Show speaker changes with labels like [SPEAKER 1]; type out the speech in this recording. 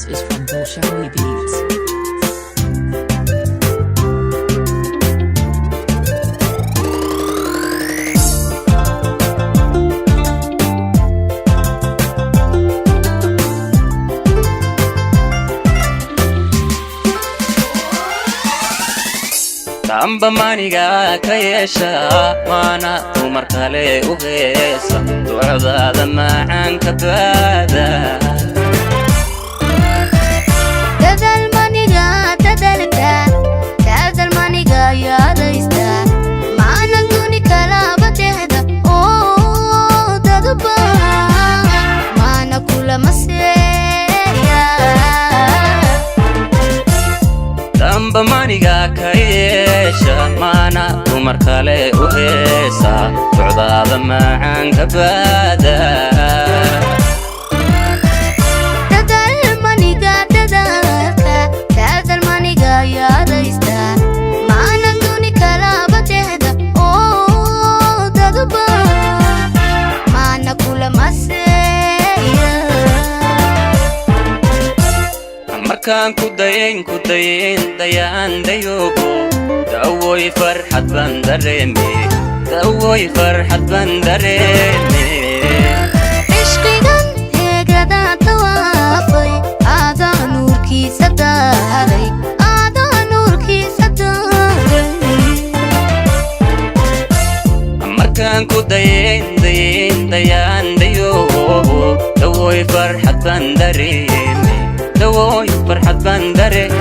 [SPEAKER 1] This is from Bolshoi Beats.
[SPEAKER 2] amba maniga kayesha wana tumar kale u heesa ducada macaan ka baada
[SPEAKER 3] dadal maniga yaadaysta maana duni kala batehda oo dadba maana kula maseya
[SPEAKER 2] amba maniga kayesha mana tumar kale u heesa ducada macaan ka baada dadal maniga yaadaysta maana duni kala batehda oo dadba maana kula maseya markaan ku dayn dayaan dayogo dawoy farxad baan dareeme ishqigan heegada tawaafay aadaa nuurkiisa daaray markaan ku dayn dayaan dayogo dawoy farxad baan dareeme dawoy farxad baan dareeme